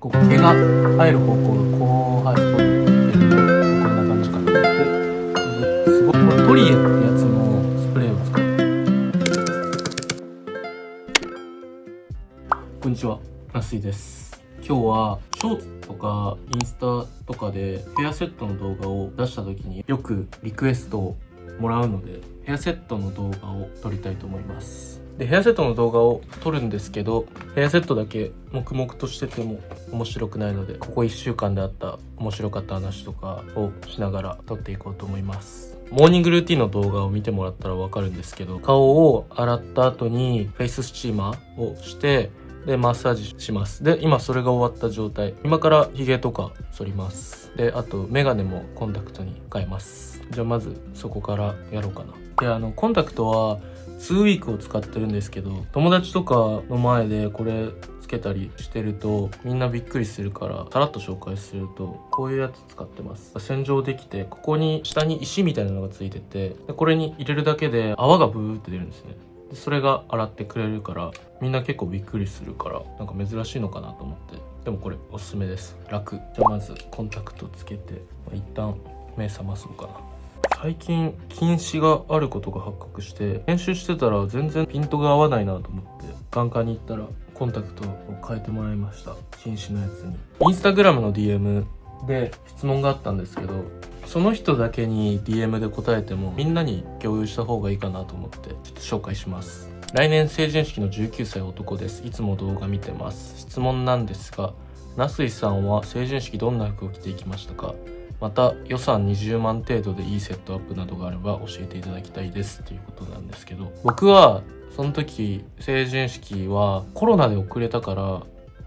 こう毛が生える方向がこう生えるとこんな感じかな。ですごいこれトリエってやつのスプレーを使う。こんにちは、なすいです。今日はショーツとかインスタとかでヘアセットの動画を出した時によくリクエストをもらうので、ヘアセットの動画を撮りたいと思います。で、ヘアセットの動画を撮るんですけど、ヘアセットだけ黙々としてても面白くないので、ここ1週間であった面白かった話とかをしながら撮っていこうと思います。モーニングルーティンの動画を見てもらったらわかるんですけど、顔を洗った後にフェイススチーマーをしてでマッサージします。で、今それが終わった状態。今からヒゲとか剃ります。で、あとメガネもコンタクトに変えます。じゃあまずそこからやろうかな。で、コンタクトは2ウィークを使ってるんですけど、友達とかの前でこれつけたりしてるとみんなびっくりするから、さらっと紹介するとこういうやつ使ってます。洗浄できて、ここに下に石みたいなのがついてて、でこれに入れるだけで泡がブーって出るんですね。でそれが洗ってくれるから、みんな結構びっくりするから、なんか珍しいのかなと思って。でもこれおすすめです。楽。じゃあまずコンタクトつけて、一旦目覚まそうかな。最近近視があることが発覚して、編集してたら全然ピントが合わないなと思って、眼科に行ったらコンタクトを変えてもらいました。近視のやつに。インスタグラムの DM で質問があったんですけど、その人だけに DM で答えてもみんなに共有した方がいいかなと思って、ちょっと紹介します。来年成人式の19歳男です。いつも動画見てます。質問なんですが、なすいさんは成人式どんな服を着ていきましたか？また予算20万程度でいいセットアップなどがあれば教えていただきたいですっていうことなんですけど、僕はその時成人式はコロナで遅れたから、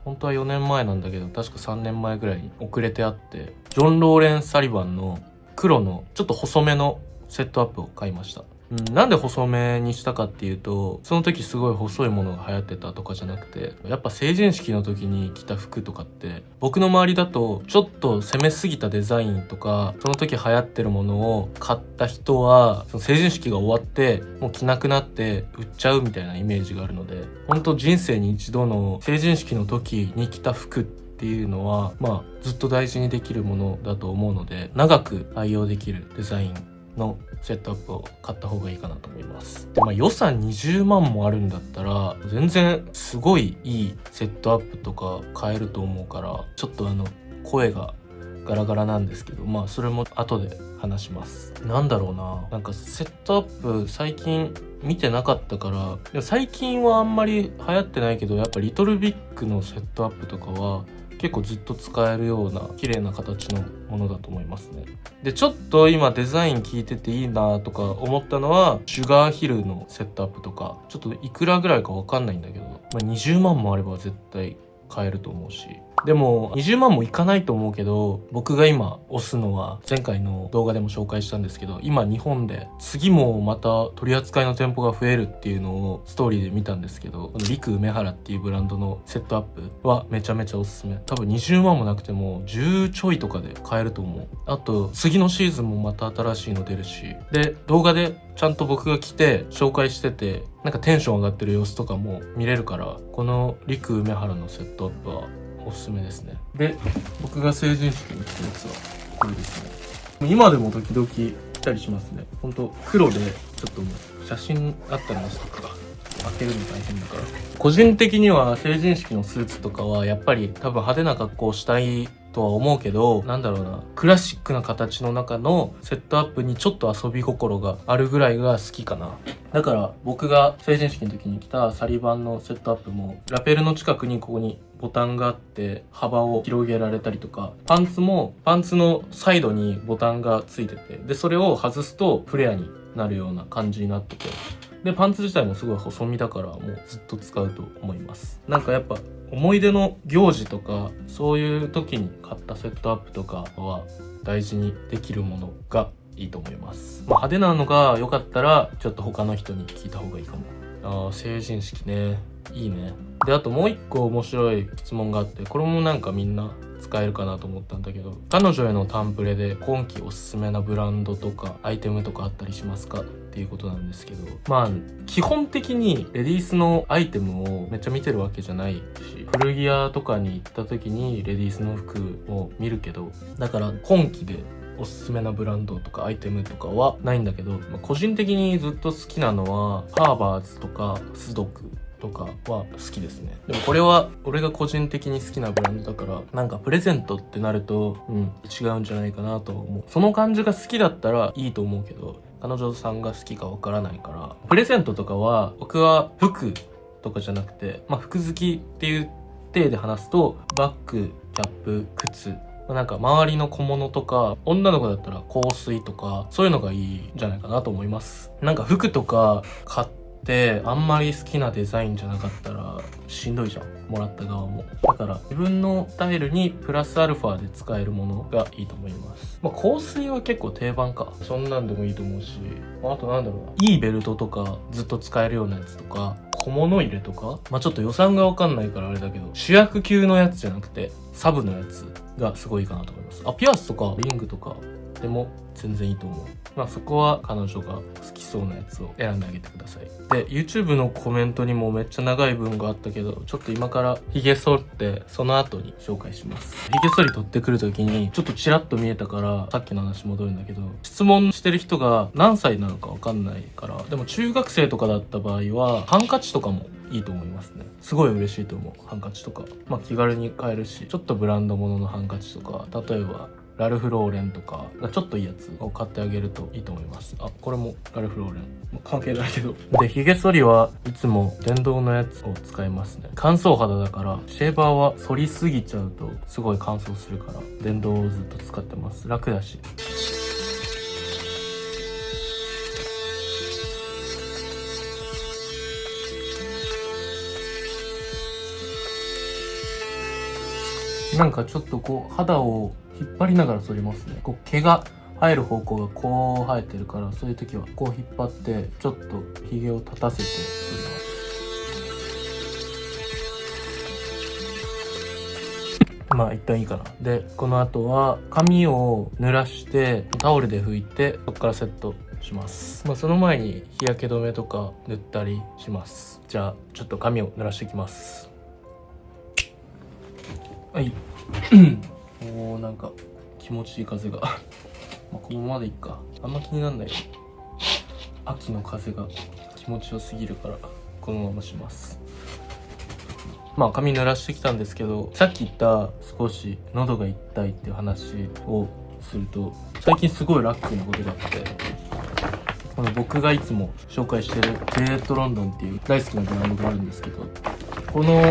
本当は4年前なんだけど確か3年前ぐらいに遅れてあって、ジョン・ローレン・サリバンの黒のちょっと細めのセットアップを買いました。なんで細めにしたかっていうと、その時すごい細いものが流行ってたとかじゃなくて、やっぱ成人式の時に着た服とかって僕の周りだとちょっと攻めすぎたデザインとか、その時流行ってるものを買った人はその成人式が終わってもう着なくなって売っちゃうみたいなイメージがあるので、本当人生に一度の成人式の時に着た服っていうのはずっと大事にできるものだと思うので、長く愛用できるデザインのセットアップを買った方がいいかなと思います。で、予算20万もあるんだったら全然すごいいいセットアップとか買えると思うから、ちょっと声がガラガラなんですけど、それも後で話します。なんだろうな、なんかセットアップ最近見てなかったから、でも最近はあんまり流行ってないけど、やっぱリトルビッグのセットアップとかは結構ずっと使えるような綺麗な形のものだと思いますね。で、ちょっと今デザイン聞いてていいなとか思ったのは、シュガーヒルのセットアップとか、ちょっといくらぐらいかわかんないんだけど、20万もあれば絶対買えると思うし。でも20万もいかないと思うけど、僕が今推すのは前回の動画でも紹介したんですけど、今日本で次もまた取り扱いの店舗が増えるっていうのをストーリーで見たんですけど、このリク梅原っていうブランドのセットアップはめちゃめちゃおすすめ。多分20万もなくても10ちょいとかで買えると思う。あと次のシーズンもまた新しいの出るし、で動画でちゃんと僕が来て紹介してて、なんかテンション上がってる様子とかも見れるから、このリク梅原のセットアップはおすすめですね。で、僕が成人式に着たやつはこれですね。今でも時々着たりしますね。ほんと黒で、ちょっともう写真あったら載せとくか。開けるの大変だから。個人的には成人式のスーツとかはやっぱり多分派手な格好をしたいとは思うけど、なんだろうな、クラシックな形の中のセットアップにちょっと遊び心があるぐらいが好きかな。だから僕が成人式の時に着たサリバンのセットアップも、ラペルの近くにここにボタンがあって幅を広げられたりとか、パンツもパンツのサイドにボタンがついてて、でそれを外すとフレアになるような感じになってて、でパンツ自体もすごい細身だからもうずっと使うと思います。なんかやっぱ思い出の行事とかそういう時に買ったセットアップとかは大事にできるものがいいと思います。派手なのが良かったらちょっと他の人に聞いた方がいいかも。成人式ね、いいね。で、あともう一個面白い質問があって、これもなんかみんな使えるかなと思ったんだけど、彼女へのタンプレで今季おすすめなブランドとかアイテムとかあったりしますか？っていうことなんですけど、まあ基本的にレディースのアイテムをめっちゃ見てるわけじゃないし、古着屋とかに行った時にレディースの服を見るけど、だから今季でおすすめなブランドとかアイテムとかはないんだけど、個人的にずっと好きなのはハーバーズとかスドクとかは好きですね。でもこれは俺が個人的に好きなブランドだから、なんかプレゼントってなると違うんじゃないかなと思う。その感じが好きだったらいいと思うけど、彼女さんが好きかわからないから、プレゼントとかは僕は服とかじゃなくて、服好きっていう体で話すとバッグ、キャップ、靴、なんか周りの小物とか、女の子だったら香水とかそういうのがいいんじゃないかなと思います。なんか服とか買ってあんまり好きなデザインじゃなかったらしんどいじゃん、もらった側も。だから自分のスタイルにプラスアルファで使えるものがいいと思います。香水は結構定番か、そんなんでもいいと思うし、あとなんだろうな、いいベルトとかずっと使えるようなやつとか、小物入れとか、ちょっと予算がわかんないからあれだけど、主役級のやつじゃなくてサブのやつがすごいいいかなと思います。ピアスとかリングとかでも全然いいと思う。そこは彼女が好きそうなやつを選んであげてください。で YouTube のコメントにもめっちゃ長い文があったけど、ちょっと今から髭剃ってその後に紹介します。髭剃り取ってくる時にちょっとチラッと見えたから、さっきの話戻るんだけど、質問してる人が何歳なのかわかんないから、でも中学生とかだった場合はハンカチとかもいいと思いますね。すごい嬉しいと思う。ハンカチとか気軽に買えるし、ちょっとブランド物のハンカチとか、例えばラルフローレンとかちょっといいやつを買ってあげるといいと思います。これもラルフローレン、関係ないけど。で髭剃りはいつも電動のやつを使いますね。乾燥肌だからシェーバーは剃りすぎちゃうとすごい乾燥するから、電動をずっと使ってます。楽だし。なんかちょっと肌を引っ張りながら剃りますね。毛が生える方向がこう生えてるから、そういう時は引っ張ってちょっとひげを立たせて剃ります。一旦いいかな。でこの後は髪を濡らしてタオルで拭いて、そこからセットします。その前に日焼け止めとか塗ったりします。じゃあちょっと髪を濡らしていきます。はいなんか気持ちいい風がこのままでいっか。あんま気になんないよ。秋の風が気持ちよすぎるからこのままします。髪濡らしてきたんですけど、さっき言った少し喉が痛いっていう話をすると、最近すごいラッキーなことがあって、僕がいつも紹介してるジェレットロンドンっていう大好きなブランドがあるんですけど、この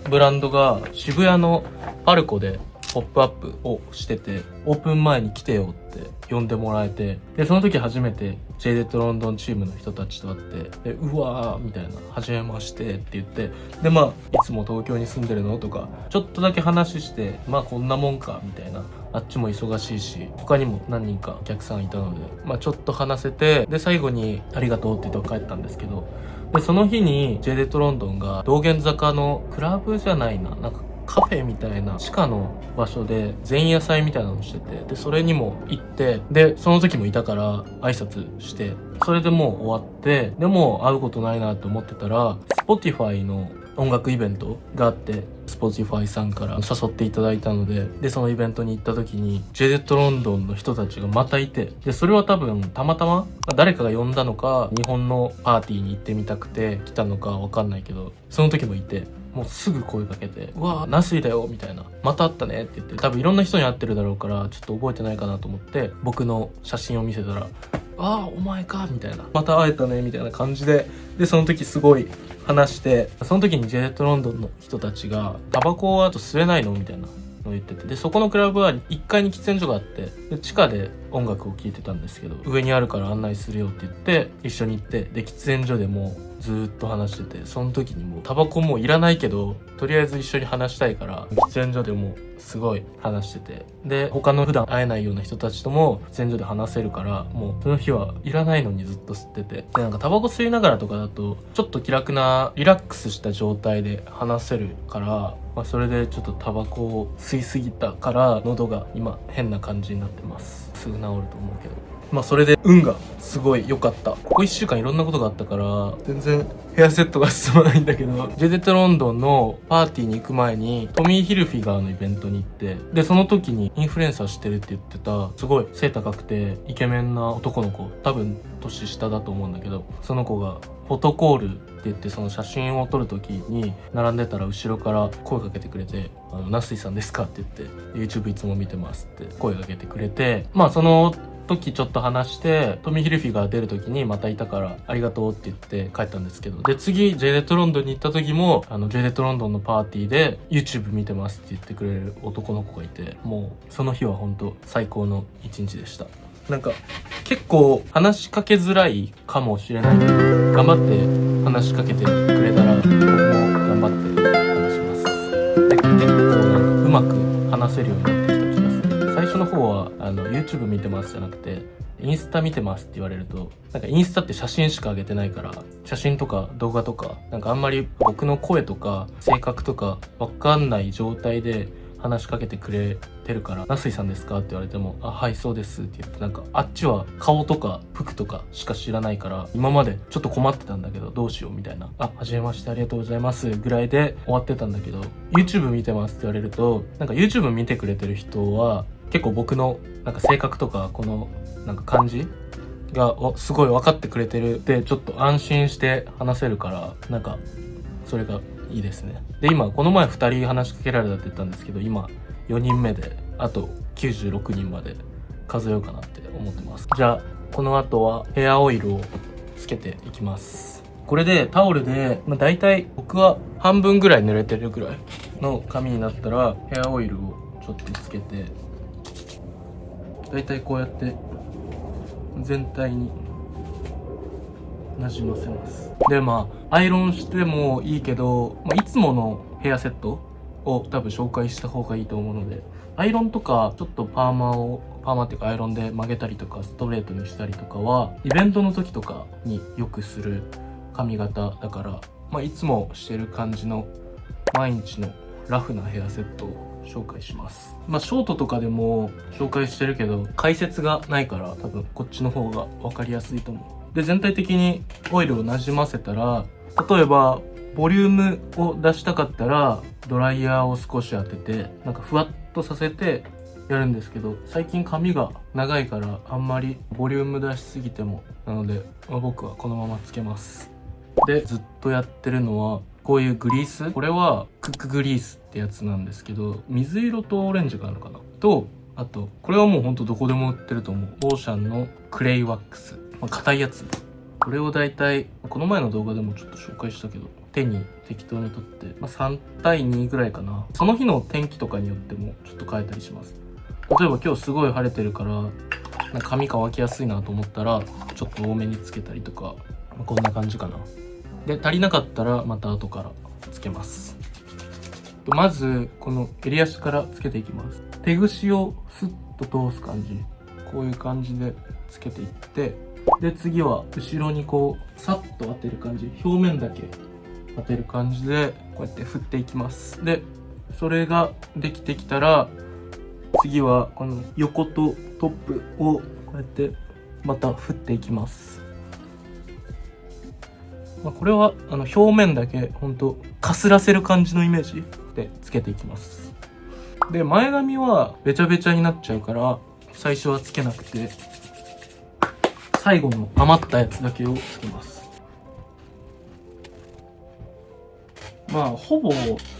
ブランドが渋谷のパルコでポップアップをしてて、オープン前に来てよって呼んでもらえて、でその時初めてジェレットロンドンチームの人たちと会って、でうわーみたいな、初めましてって言って、でいつも東京に住んでるのとかちょっとだけ話して、こんなもんかみたいな、あっちも忙しいし他にも何人かお客さんいたので、ちょっと話せて、で最後にありがとうって言って帰ったんですけど、でその日にジェレットロンドンが道玄坂のクラブじゃないな、なんかカフェみたいな地下の場所で前夜祭みたいなのしてて、でそれにも行って、でその時もいたから挨拶して、それでもう終わって、でも会うことないなと思ってたら Spotify の音楽イベントがあって、 Spotify さんから誘っていただいたので、でそのイベントに行った時にジェレットロンドンの人たちがまたいて、でそれは多分たまたま誰かが呼んだのか、日本のパーティーに行ってみたくて来たのかわかんないけど、その時もいて、もうすぐ声かけて、うわーナスイだよみたいな、また会ったねって言って、多分いろんな人に会ってるだろうからちょっと覚えてないかなと思って僕の写真を見せたら、ああお前かみたいな、また会えたねみたいな感じで、でその時すごい話して、その時にジェレットロンドンの人たちがタバコはあと吸えないのみたいなのを言ってて、でそこのクラブは1階に喫煙所があって、で地下で音楽を聴いてたんですけど、上にあるから案内するよって言って一緒に行って、で喫煙所でもずーっと話してて、その時にもうタバコもういらないけどとりあえず一緒に話したいから喫煙所でもすごい話してて、で他の普段会えないような人たちとも喫煙所で話せるから、もうその日はいらないのにずっと吸ってて、でなんかタバコ吸いながらとかだとちょっと気楽なリラックスした状態で話せるから、それでちょっとタバコを吸いすぎたから喉が今変な感じになってます。すぐ治ると思うけど。まあそれで運がすごい良かった。ここ1週間いろんなことがあったから全然ヘアセットが進まないんだけど、ジェデットロンドンのパーティーに行く前にトミー・ヒルフィガーのイベントに行って、でその時にインフルエンサーしてるって言ってたすごい背高くてイケメンな男の子、多分年下だと思うんだけど、その子がフォトコールって言って、その写真を撮る時に並んでたら後ろから声かけてくれて「ナスイさんですか?」って言って「 YouTube いつも見てます」って声かけてくれて、まあその時ちょっと話して、トミー・ヒルフィが出る時にまたいたからありがとうって言って帰ったんですけど、で次ジェデットロンドンに行った時もジェデットロンドンのパーティーで YouTube 見てますって言ってくれる男の子がいて、もうその日は本当最高の一日でした。なんか結構話しかけづらいかもしれないけど、頑張って話しかけてくれたら僕も頑張って話します。で結構なんかうまく話せるようになってきた気がする。最初の方はYouTube 見てますじゃなくてインスタ見てますって言われると、なんかインスタって写真しか上げてないから、写真とか動画とかなんかあんまり僕の声とか性格とかわかんない状態で話しかけてくれてるから「ナスイさんですか?」って言われても「あ、はいそうです」って言って、なんかあっちは顔とか服とかしか知らないから、今までちょっと困ってたんだけどどうしようみたいな「あ、はじめましてありがとうございます」ぐらいで終わってたんだけど、 YouTube 見てますって言われると、なんか YouTube 見てくれてる人は結構僕のなんか性格とかこのなんか感じがすごい分かってくれてるで、ちょっと安心して話せるから、なんかそれがいいですね。で今この前2人話しかけられたって言ったんですけど、今4人目であと96人まで数えようかなって思ってます。じゃあこの後はヘアオイルをつけていきます。これでタオルで、だいたい僕は半分ぐらい濡れてるぐらいの髪になったらヘアオイルをちょっとつけて、だいたいこうやって全体になじませます。でまあアイロンしてもいいけど、いつものヘアセットを多分紹介した方がいいと思うので、アイロンとかちょっとパーマっていうかアイロンで曲げたりとかストレートにしたりとかはイベントの時とかによくする髪型だから、いつもしてる感じの毎日のラフなヘアセットを紹介します。ショートとかでも紹介してるけど解説がないから多分こっちの方が分かりやすいと思う。で全体的にオイルをなじませたら、例えばボリュームを出したかったらドライヤーを少し当ててなんかふわっとさせてやるんですけど、最近髪が長いからあんまりボリューム出しすぎてもなので、僕はこのままつけます。でずっとやってるのはこういうグリース、これはクックグリースってやつなんですけど、水色とオレンジがあるのかなと、あとこれはもうほんとどこでも売ってると思うオーシャンのクレイワックス、硬いやつ。これをだいたいこの前の動画でもちょっと紹介したけど手に適当に取って、3対2ぐらいかな。その日の天気とかによってもちょっと変えたりします。例えば今日すごい晴れてるからなんか髪乾きやすいなと思ったらちょっと多めにつけたりとか、こんな感じかな。で足りなかったらまた後からつけます。まずこの襟足からつけていきます。手ぐしをスッと通す感じ、こういう感じでつけていって、で次は後ろにこうサッと当てる感じ、表面だけ当てる感じでこうやって振っていきます。でそれができてきたら次はこの横とトップをこうやってまた振っていきます。これは表面だけほんとかすらせる感じのイメージでつけていきます。で前髪はべちゃべちゃになっちゃうから最初はつけなくて、最後の余ったやつだけをつけます。ほぼ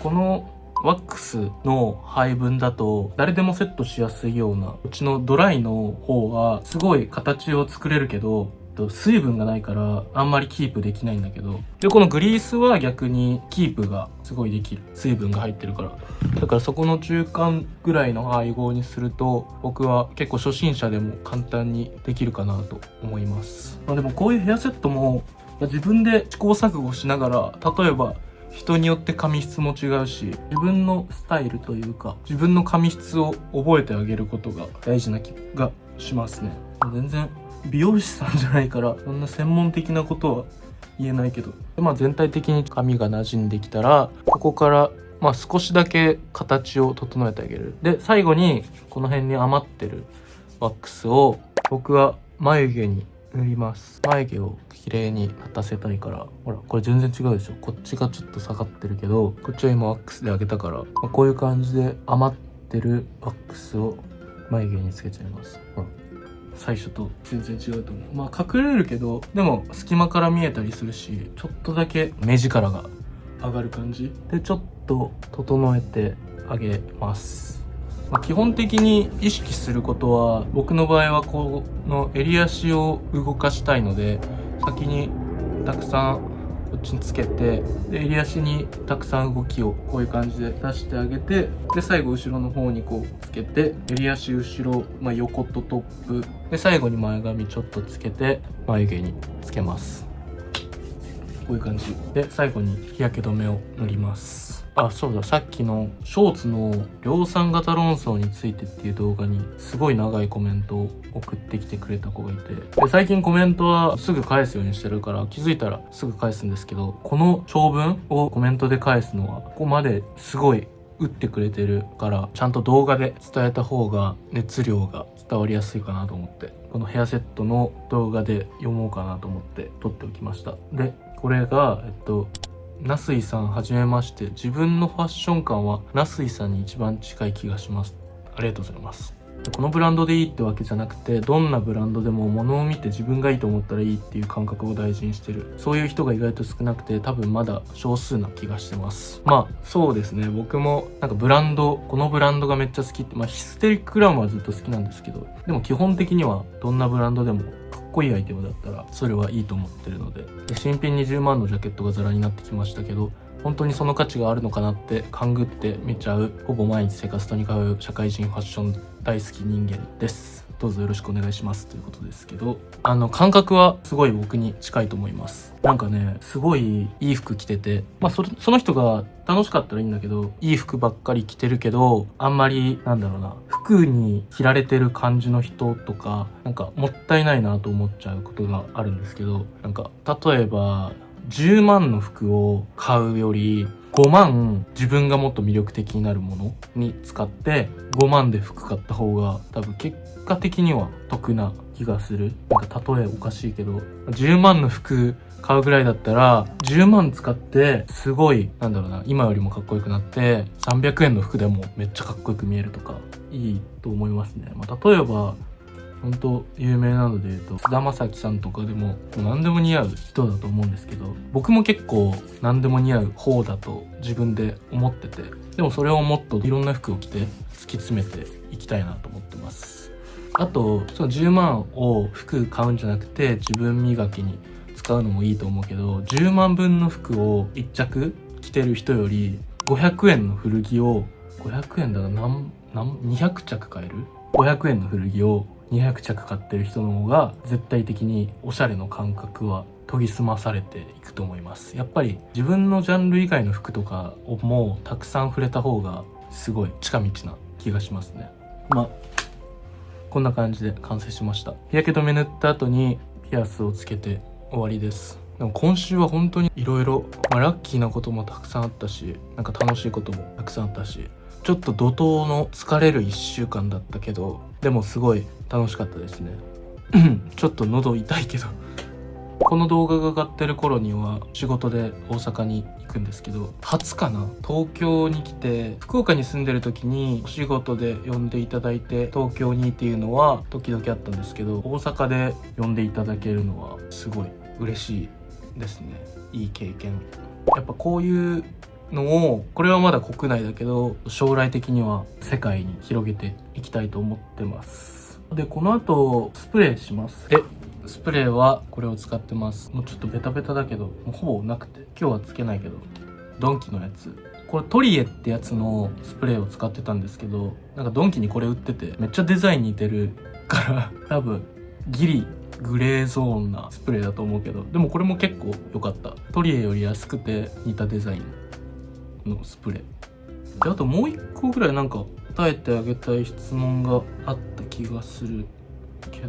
このワックスの配分だと誰でもセットしやすいような、うちのドライの方はすごい形を作れるけど水分がないからあんまりキープできないんだけど、でこのグリースは逆にキープがすごいできる、水分が入ってるから。だからそこの中間ぐらいの配合にすると僕は結構初心者でも簡単にできるかなと思います。でもこういうヘアセットも自分で試行錯誤しながら、例えば人によって髪質も違うし、自分のスタイルというか自分の髪質を覚えてあげることが大事な気がしますね。全然美容師さんじゃないからそんな専門的なことは言えないけど、全体的に髪が馴染んできたらここから少しだけ形を整えてあげる。で最後にこの辺に余ってるワックスを僕は眉毛に塗ります。眉毛を綺麗に立たせたいから。ほらこれ全然違うでしょ。こっちがちょっと下がってるけど、こっちは今ワックスで上げたから、こういう感じで余ってるワックスを眉毛につけちゃいます。ほら最初と全然違うと思う。まあ隠れるけど、でも隙間から見えたりするし、ちょっとだけ目力が上がる感じで、ちょっと整えてあげます。基本的に意識することは、僕の場合はこの襟足を動かしたいので、先にたくさんこっちにつけて、で襟足にたくさん動きをこういう感じで出してあげて、で最後後ろの方にこうつけて、襟足後ろ、横とトップで、最後に前髪ちょっとつけて眉毛につけます。こういう感じで、最後に日焼け止めを塗ります。あ、そうだ、さっきのショーツの量産型論争についてっていう動画にすごい長いコメントを送ってきてくれた子がいて、で最近コメントはすぐ返すようにしてるから、気づいたらすぐ返すんですけど、この長文をコメントで返すのはここまですごい打ってくれてるから、ちゃんと動画で伝えた方が熱量が伝わりやすいかなと思って、このヘアセットの動画で読もうかなと思って撮っておきました。でこれがナスイさんはじめまして。自分のファッション感はナスイさんに一番近い気がします。ありがとうございます。このブランドでいいってわけじゃなくて、どんなブランドでも物を見て自分がいいと思ったらいいっていう感覚を大事にしてる。そういう人が意外と少なくて、多分まだ少数な気がしてます。そうですね。僕もなんかブランド、このブランドがめっちゃ好きって、ヒステリックラムはずっと好きなんですけど、でも基本的にはどんなブランドでもかっこいいアイテムだったらそれはいいと思ってるので、新品20万のジャケットがザラになってきましたけど、本当にその価値があるのかなって勘ぐって見ちゃう、ほぼ毎日セカストに通う社会人ファッション大好き人間です。どうぞよろしくお願いしますということですけど、感覚はすごい僕に近いと思います。なんかね、すごいいい服着てて、その人が楽しかったらいいんだけど、いい服ばっかり着てるけど、あんまり服に着られてる感じの人とか、なんかもったいないなと思っちゃうことがあるんですけど、なんか例えば10万の服を買うより5万自分がもっと魅力的になるものに使って5万で服買った方が多分結果的には得な気がする。なんか例えおかしいけど、10万の服買うぐらいだったら10万使ってすごい今よりもかっこよくなって、300円の服でもめっちゃかっこよく見えるとかいいと思いますね。例えば本当有名なので言うと菅田将暉さんとかでも何でも似合う人だと思うんですけど、僕も結構何でも似合う方だと自分で思ってて、でもそれをもっといろんな服を着て突き詰めていきたいなと思ってます。あとその10万を服買うんじゃなくて自分磨きに使うのもいいと思うけど、10万分の服を1着着てる人より500円の古着を500円だから200着買える500円の古着を200着買ってる人の方が絶対的におしゃれの感覚は研ぎ澄まされていくと思います。やっぱり自分のジャンル以外の服とかをもうたくさん触れた方がすごい近道な気がしますね。こんな感じで完成しました。日焼け止め塗った後にピアスをつけて終わりです。でも今週は本当にいろいろラッキーなこともたくさんあったし、なんか楽しいこともたくさんあったし、ちょっと怒涛の疲れる1週間だったけど、でもすごい楽しかったですね。ちょっと喉痛いけどこの動画が上がってる頃には仕事で大阪に行くんですけど、初かな、東京に来て、福岡に住んでる時にお仕事で呼んでいただいて東京にっていうのは時々あったんですけど、大阪で呼んでいただけるのはすごい嬉しいですね。いい経験。やっぱこういうのを、これはまだ国内だけど将来的には世界に広げていきたいと思ってます。でこの後スプレーします。スプレーはこれを使ってます。もうちょっとベタベタだけど、もうほぼなくて今日はつけないけど、ドンキのやつ、これトリエってやつのスプレーを使ってたんですけど、なんかドンキにこれ売っててめっちゃデザイン似てるから多分ギリグレーゾーンなスプレーだと思うけど、でもこれも結構良かった。トリエより安くて似たデザインのスプレーで、あともう一個ぐらいなんか答えてあげたい質問があった気がするけど、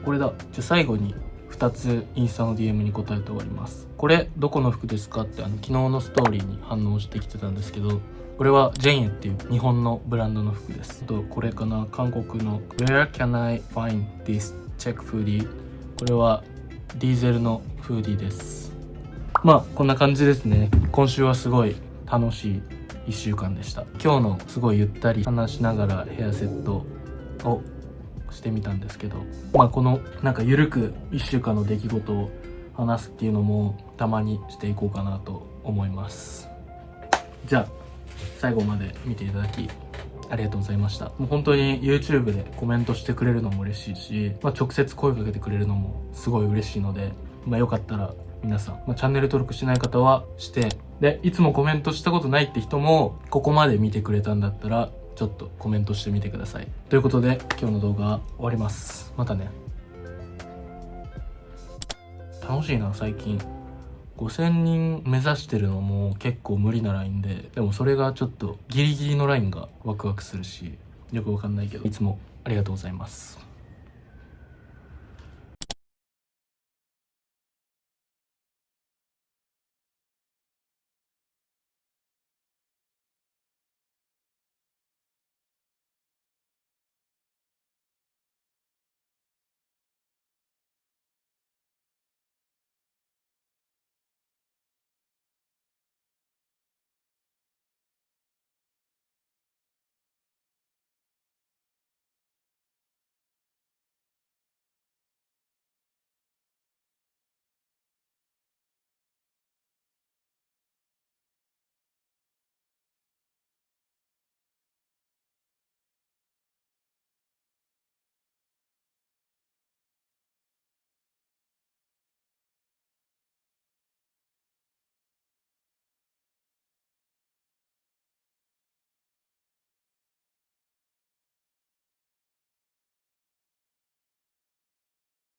これだ。じゃあ最後に2つインスタの DM に答えて終わります。これどこの服ですかって昨日のストーリーに反応してきてたんですけど、これはジェンエっていう日本のブランドの服です。あとこれかな、韓国の Where can I find this check foodie。 これはディーゼルのフーディーです。まあこんな感じですね。今週はすごい楽しい1週間でした。今日のすごいゆったり話しながらヘアセットをしてみたんですけど、まあこのなんかゆるく1週間の出来事を話すっていうのもたまにしていこうかなと思います。じゃあ最後まで見ていただきありがとうございました。もう本当に YouTube でコメントしてくれるのも嬉しいし、直接声かけてくれるのもすごい嬉しいので、よかったら皆さん、チャンネル登録してない方はして、でいつもコメントしたことないって人もここまで見てくれたんだったらちょっとコメントしてみてください。ということで今日の動画は終わります。またね。楽しいな、最近5000人目指してるのも結構無理なラインで、でもそれがちょっとギリギリのラインがワクワクするし、よくわかんないけど、いつもありがとうございます。